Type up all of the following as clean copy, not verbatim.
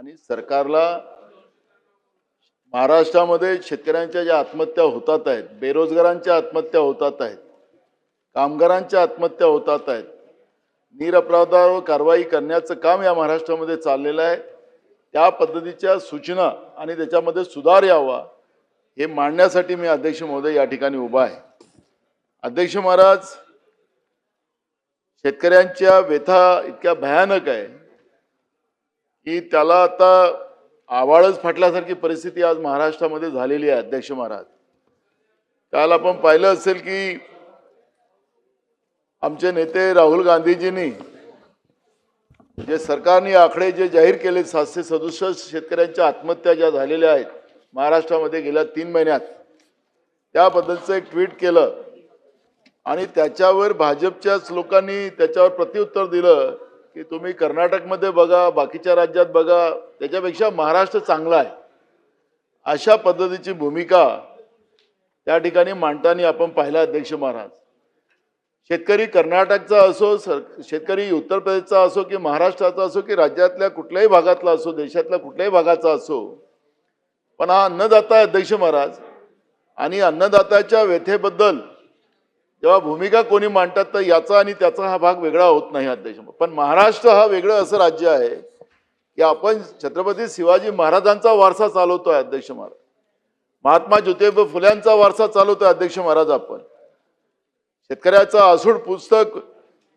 आणि सरकारला महाराष्ट्रामध्ये शेतकऱ्यांच्या ज्या आत्महत्या होतात आहेत, बेरोजगारांच्या आत्महत्या होतात आहेत, कामगारांच्या आत्महत्या होतात आहेत, निरपराधावर कारवाई करण्याचं काम या महाराष्ट्रामध्ये चाललेलं आहे. त्या पद्धतीच्या सूचना आणि त्याच्यामध्ये सुधार यावा हे मांडण्यासाठी मी अध्यक्ष महोदय या ठिकाणी उभा आहे. अध्यक्ष महाराज, शेतकऱ्यांच्या व्यथा इतक्या भयानक आहे की त्याला आता आवाळच फाटल्यासारखी परिस्थिती आज महाराष्ट्रामध्ये झालेली आहे. अध्यक्ष महाराज, काल आपण पाहिलं असेल की आमचे नेते राहुल गांधीजींनी जे सरकारने आकडे जे जाहीर केले, 767 शेतकऱ्यांच्या आत्महत्या ज्या झालेल्या आहेत महाराष्ट्रामध्ये गेल्या 3 महिन्यात, त्याबद्दलचं एक ट्विट केलं आणि त्याच्यावर भाजपच्याच लोकांनी त्याच्यावर प्रत्युत्तर दिलं की तुम्ही कर्नाटकमध्ये बघा, बाकीच्या राज्यात बघा, त्याच्यापेक्षा महाराष्ट्र चांगला आहे. अशा पद्धतीची भूमिका त्या ठिकाणी मांडताना आपण पाहिला. अध्यक्ष महाराज, शेतकरी कर्नाटकचा असो, शेतकरी उत्तर प्रदेशचा असो की महाराष्ट्राचा असो की राज्यातल्या कुठल्याही भागातला असो, देशातल्या कुठल्याही भागाचा असो, पण हा अन्नदाता आहे. अध्यक्ष महाराज, आणि अन्नदात्याच्या व्यथेबद्दल जेव्हा भूमिका कोणी मांडतात तर याचा आणि त्याचा हा भाग वेगळा होत नाही. अध्यक्ष, पण महाराष्ट्र हा वेगळं असं राज्य आहे की आपण छत्रपती शिवाजी महाराजांचा वारसा चालवतोय. अध्यक्ष महाराज, महात्मा ज्योतिबा फुल्यांचा वारसा चालवतोय. अध्यक्ष महाराज, आपण शेतकऱ्याचं आसूड पुस्तक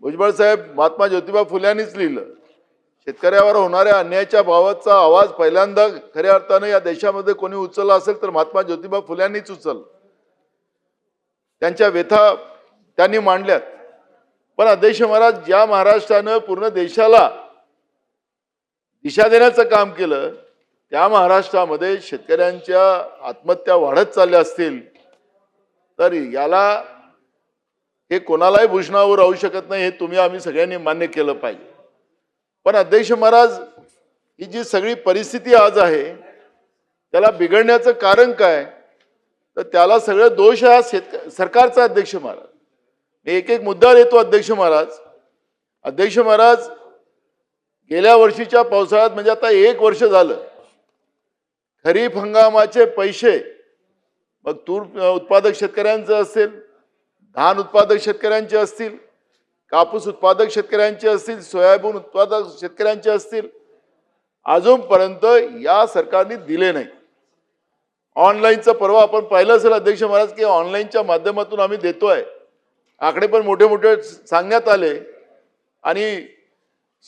भुजबळ साहेब महात्मा ज्योतिबा फुल्यांनीच लिहिलं. शेतकऱ्यावर होणाऱ्या अन्यायाच्या बाबतचा आवाज पहिल्यांदा खऱ्या अर्थाने या देशामध्ये कोणी उचलला असेल तर महात्मा ज्योतिबा फुल्यांनीच उचललं. त्यांच्या व्यथा त्यांनी मांडल्यात. पण अध्यक्ष महाराज, ज्या महाराष्ट्रानं पूर्ण देशाला दिशा देण्याचं काम केलं, त्या महाराष्ट्रामध्ये शेतकऱ्यांच्या आत्महत्या वाढत चालल्या असतील तर याला हे कोणालाही भूषणावर राहू शकत नाही. हे तुम्ही आम्ही सगळ्यांनी मान्य केलं पाहिजे. पण अध्यक्ष महाराज, ही जी सगळी परिस्थिती आज आहे त्याला बिघडण्याचं कारण काय, तर त्याला सगळं दोष हा सरकारचा. अध्यक्ष महाराज, मी एक एक मुद्दा देतो. अध्यक्ष महाराज, गेल्या वर्षीच्या पावसाळ्यात म्हणजे आता 1 वर्ष झालं, खरीप हंगामाचे पैसे मग तूर उत्पादक शेतकऱ्यांचं असेल, धान उत्पादक शेतकऱ्यांचे असतील, कापूस उत्पादक शेतकऱ्यांचे असतील, सोयाबीन उत्पादक शेतकऱ्यांचे असतील, अजूनपर्यंत या सरकारने दिले नाही. ऑनलाईनचं परवा आपण पाहिलं असेल अध्यक्ष महाराज की ऑनलाईनच्या माध्यमातून आम्ही देतोय. आकडे पण मोठे मोठे सांगण्यात आले आणि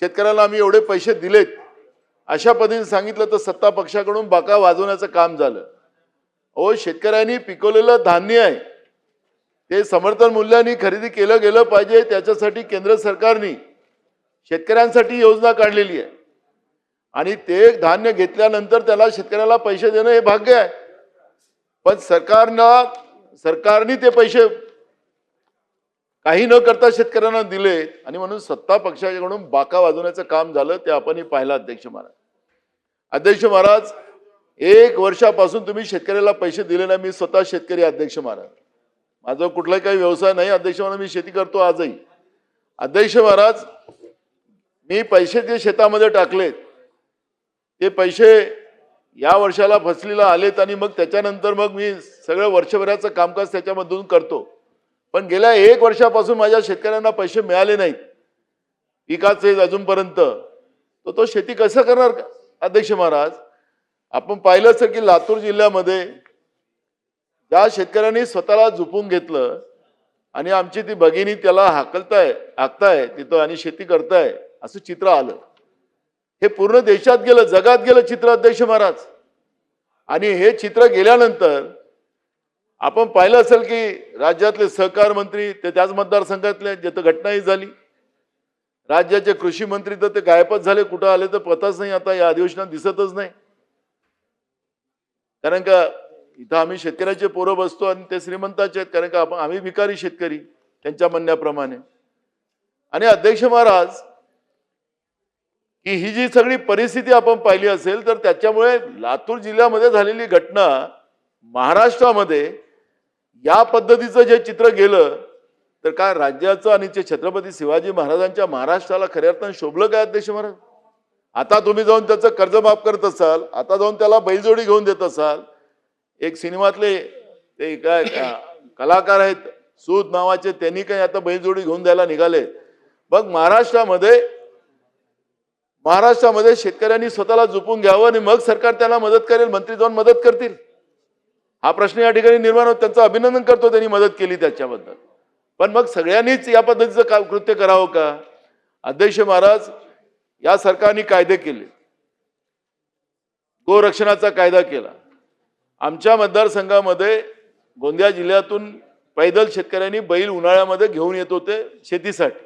शेतकऱ्याला आम्ही एवढे पैसे दिलेत अशा पद्धतीने सांगितलं तर सत्ता पक्षाकडून बाका वाजवण्याचं काम झालं. शेतकऱ्यांनी पिकवलेलं धान्य आहे ते समर्थन मूल्याने खरेदी केलं गेलं पाहिजे. त्याच्यासाठी केंद्र सरकारने शेतकऱ्यांसाठी योजना काढलेली आहे आणि ते धान्य घेतल्यानंतर त्याला शेतकऱ्याला पैसे देणं हे भाग्य आहे. पण सरकारने ते पैसे काही न करता शेतकऱ्यांना दिले आणि म्हणून सत्ता पक्षाकडून बाका वाजवण्याचं काम झालं. ते आपण पाहिलं. अध्यक्ष महाराज, 1 वर्षापासून तुम्ही शेतकऱ्याला पैसे दिले नाही. मी स्वतः शेतकरी. अध्यक्ष महाराज, माझा कुठलाही काही व्यवसाय नाही. अध्यक्ष महाराज, मी शेती करतो आजही. अध्यक्ष महाराज, मी पैसे जे शेतामध्ये टाकलेत ते पैसे या वर्षाला फसलीला आलेत आणि मग त्याच्यानंतर मग मी सगळं वर्षभराचं कामकाज त्याच्यामधून करतो. पण गेल्या 1 वर्षापासून माझ्या शेतकऱ्यांना पैसे मिळाले नाहीत पिकाचे अजूनपर्यंत. तो शेती कसं करणार? अध्यक्ष महाराज, आपण पाहिलं असेल की लातूर जिल्ह्यामध्ये ज्या शेतकऱ्यांनी स्वतःला झोपून घेतलं आणि आमची ती भगिनी त्याला हाकताय तिथं आणि शेती करताय असं चित्र आलं. हे पूर्ण देशात गेलं, जगात गेलं चित्र. अध्यक्ष महाराज, आणि हे चित्र गेल्यानंतर आपण पाहिलं असेल की राज्यातले सहकार मंत्री ते त्याच मतदारसंघातले, जिथं घटनाही झाली. राज्याचे कृषी मंत्री तर ते गायबच झाले, कुठं आले तर पताच नाही. आता या अधिवेशनात दिसतच नाही. कारण का इथं आम्ही शेतकऱ्याचे पोरं बसतो आणि ते श्रीमंताचे आहेत, कारण का आम्ही भिकारी शेतकरी त्यांच्या म्हणण्याप्रमाणे. आणि अध्यक्ष महाराज, की ही जी सगळी परिस्थिती आपण पाहिली असेल तर त्याच्यामुळे लातूर जिल्ह्यामध्ये झालेली घटना महाराष्ट्रामध्ये या पद्धतीचं जे चित्र गेलं तर काय राज्याचं आणि छत्रपती शिवाजी महाराजांच्या महाराष्ट्राला खऱ्या अर्थाने शोभलं काय? अध्यक्ष महाराज, आता तुम्ही जाऊन त्याचं कर्ज माफ करत असाल, आता जाऊन त्याला बैलजोडी घेऊन देत असाल. एक सिनेमातले ते काय कलाकार आहेत सूद नावाचे, त्यांनी काही आता बैलजोडी घेऊन द्यायला निघाले. मग महाराष्ट्रामध्ये शेतकऱ्यांनी स्वतःला झोपून घ्यावं आणि मग सरकार त्यांना मदत करेल, मंत्री जाऊन मदत करतील. हा प्रश्न या ठिकाणी निर्माण होतो. त्यांचं अभिनंदन करतो त्यांनी मदत केली त्याच्याबद्दल. पण मग सगळ्यांनीच या पद्धतीचं कृत्य करावं का? अध्यक्ष महाराज, या सरकारने कायदे केले, गोरक्षणाचा कायदा केला. आमच्या मतदारसंघामध्ये गोंदिया जिल्ह्यातून पैदल शेतकऱ्यांनी बैल उन्हाळ्यामध्ये घेऊन येत होते शेतीसाठी.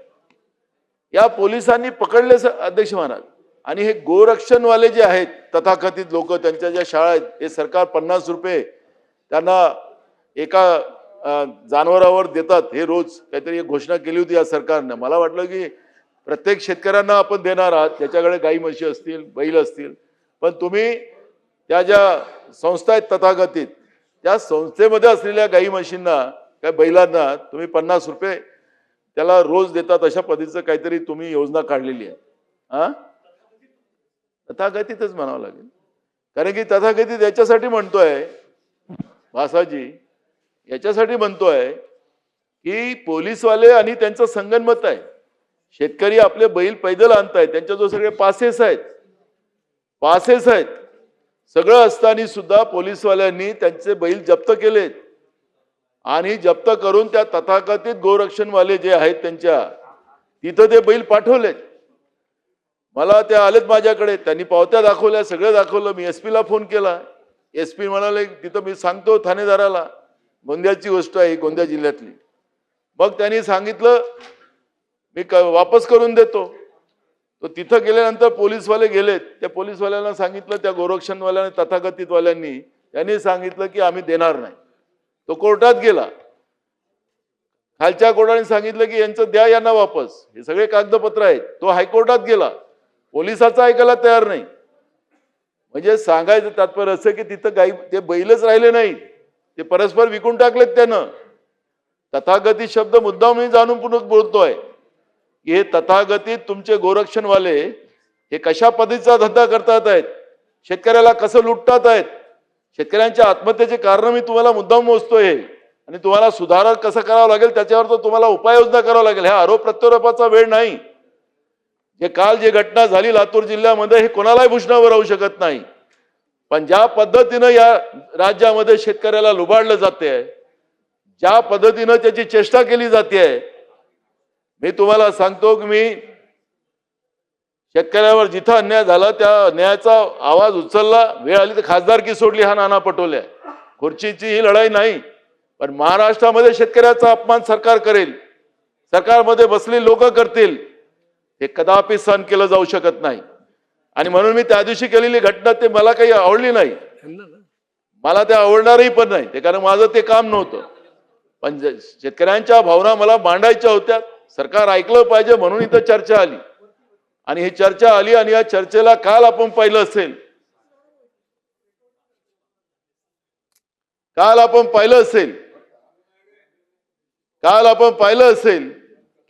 या पोलिसांनी पकडले अध्यक्ष महाराज. आणि हे गोरक्षणवाले जे आहेत तथाकथित लोक, त्यांच्या ज्या शाळा आहेत, हे सरकार 50 रुपये त्यांना एका जनावरावर देतात. हे रोज काहीतरी एक घोषणा केली होती या सरकारनं. मला वाटलं की प्रत्येक शेतकऱ्यांना आपण देणार आहात, त्याच्याकडे गाई म्हशी असतील, बैल असतील. पण तुम्ही त्या ज्या संस्था आहेत तथाकथित, त्या संस्थेमध्ये असलेल्या गाई म्हशींना, त्या बैलांना तुम्ही 50 रुपये त्याला रोज देतात, अशा पद्धतीचं काहीतरी तुम्ही योजना काढलेली आहे. हा, तथाकथितच म्हणावं लागेल. कारण की तथाकथित याच्यासाठी म्हणतोय भासाजी, याच्यासाठी म्हणतोय की पोलीसवाले आणि त्यांचं संगनमत आहे. शेतकरी आपले बैल पैदल आणतायत, त्यांच्याजवळ सगळे पासेस आहेत. सगळं असताना सुद्धा पोलीसवाल्यांनी त्यांचे बैल जप्त केलेत आणि जप्त करून त्या तथाकथित गोरक्षणवाले जे आहेत त्यांच्या तिथं ते बैल पाठवलेत. मला ते आलेत माझ्याकडे, त्यांनी पावत्या दाखवल्या, सगळं दाखवलं. मी एसपीला फोन केला. एसपी म्हणाले तिथं मी सांगतो ठाणेदाराला, गोंदियाची गोष्ट आहे, गोंदिया जिल्ह्यातली. मग त्यांनी सांगितलं मी वापस करून देतो. तो तिथं गेल्यानंतर पोलीसवाले गेलेत. त्या पोलीसवाल्यांना सांगितलं, त्या गोरक्षणवाल्यांनी तथाकथितवाल्यांनी त्यांनी सांगितलं की आम्ही देणार नाही. तो कोर्टात गेला. खालच्या कोर्टाने सांगितलं की यांचं द्या यांना वापस, हे सगळे कागदपत्र आहेत. तो हायकोर्टात गेला, पोलिसाचं ऐकायला तयार नाही. म्हणजे सांगायचं तात्पर्य असं की तिथं गाई ते बैलच राहिले नाही, ते परस्पर विकून टाकलेत त्यानं. तथाकथित शब्द मुद्दाम मी जाणून पुन्हा बोलतोय की हे तथाकथित तुमचे गोरक्षणवाले हे कशा पद्धतीचा धंदा करतात आहेत, शेतकऱ्याला कसं लुटतात आहेत. शेतकऱ्यांच्या आत्महत्येचे कारण मी तुम्हाला मुद्दाम मोजतोय आणि तुम्हाला सुधारणा कसं करावं लागेल त्याच्यावर तर तुम्हाला उपाययोजना करावं लागेल. ह्या आरोप प्रत्यारोपाचा वेळ नाही. काल जे घटना झाली लातूर जिल्ह्यामध्ये, हे कोणालाही भूषणावर राहू शकत नाही. पण ज्या पद्धतीनं या राज्यामध्ये शेतकऱ्याला लुबाडलं जाते, ज्या पद्धतीनं त्याची चेष्टा केली जाते, मी तुम्हाला सांगतो की मी शेतकऱ्यावर जिथं अन्याय झाला त्या अन्यायाचा आवाज उचलला. वेळ आली तर खासदारकी सोडली. हा नाना पटोले, खुर्चीची ही लढाई नाही. पण महाराष्ट्रामध्ये शेतकऱ्याचा अपमान सरकार करेल, सरकारमध्ये बसलेली लोक करतील, हे कदापि सहन केलं जाऊ शकत नाही. आणि म्हणून मी त्या दिवशी केलेली घटना ते मला काही आवडली नाही, मला ते आवडणारही पण नाही ते, कारण माझं ते काम नव्हतं. पण शेतकऱ्यांच्या भावना मला मांडायच्या होत्या. सरकार ऐकलं पाहिजे म्हणून इथं चर्चा आली. आणि ही चर्चा आली आणि या चर्चेला काल आपण पाहिलं असेल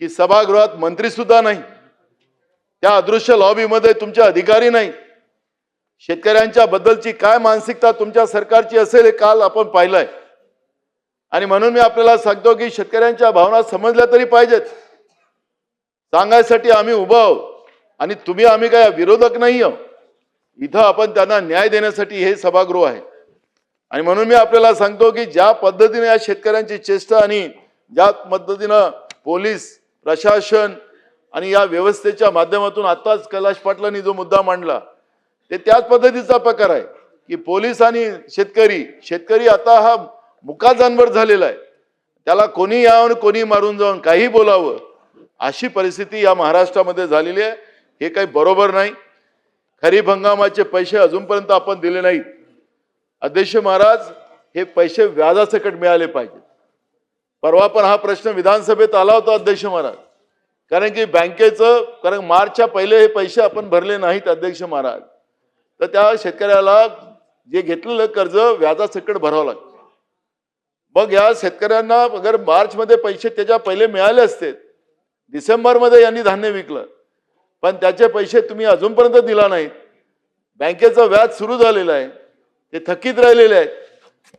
की सभागृहात मंत्री सुद्धा नाही, त्या अदृश्य लॉबीमध्ये तुमचे अधिकारी नाही. शेतकऱ्यांच्या बद्दलची काय मानसिकता तुमच्या सरकारची असेल हे काल आपण पाहिलंय. आणि म्हणून मी आपल्याला सांगतो की शेतकऱ्यांच्या भावना समजल्या तरी पाहिजेत. सांगायसाठी आम्ही उभा आहोत आणि आम्ही काय विरोधक नाही आहोत. इथं आपण त्यांना न्याय देण्यासाठी हे सभागृह आहे. आणि म्हणून मी आपल्याला सांगतो की ज्या पद्धतीने या शेतकऱ्यांची चेष्टा आणि ज्या पद्धतीनं पोलीस प्रशासन आणि या व्यवस्थेच्या माध्यमातून आताच कैलाश पाटलांनी जो मुद्दा मांडला ते त्याच पद्धतीचा प्रकार आहे की पोलीस आणि शेतकरी आता हा मुका जानवर झालेला आहे. त्याला कोणी यावं कोणी मारून जाऊन काही बोलावं अशी परिस्थिती या महाराष्ट्रामध्ये झालेली आहे. हे काही बरोबर नाही. खरीप हंगामाचे पैसे अजूनपर्यंत आपण दिले नाहीत. अध्यक्ष महाराज, हे पैसे व्याजासकट मिळाले पाहिजेत. परवा पण हा प्रश्न विधानसभेत आला होता अध्यक्ष महाराज, कारण की कारण मार्चच्या पहिले हे पैसे आपण भरले नाहीत अध्यक्ष महाराज, तर त्या शेतकऱ्याला जे घेतलेलं कर्ज व्याजासकट भरावं लागतं. मग या शेतकऱ्यांना अगर मार्च मध्ये पैसे त्याच्या पहिले मिळाले असते, डिसेंबर मध्ये यांनी धान्य विकलं, पण त्याचे पैसे तुम्ही अजूनपर्यंत दिला नाहीत. बँकेचं व्याज सुरू झालेलं आहे, ते थकीत राहिलेले आहेत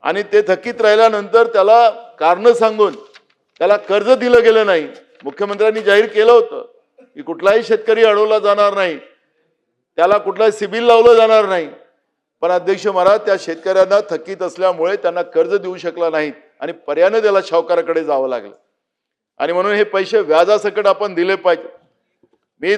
आणि ते थकीत राहिल्यानंतर त्याला कारण सांगून त्याला कर्ज दिलं गेलं नाही. मुख्यमंत्र्यांनी जाहीर केलं होतं की कुठलाही शेतकरी अडवला जाणार नाही, त्याला कुठलाही सिबिल लावलं जाणार नाही. पण अध्यक्ष महाराज, त्या शेतकऱ्यांना थकीत असल्यामुळे त्यांना कर्ज देऊ शकला नाहीत आणि पर्यायाने त्याला सावकाराकडे जावं लागलं आणि म्हणून हे पैसे व्याजासकट आपण दिले पाहिजे. मी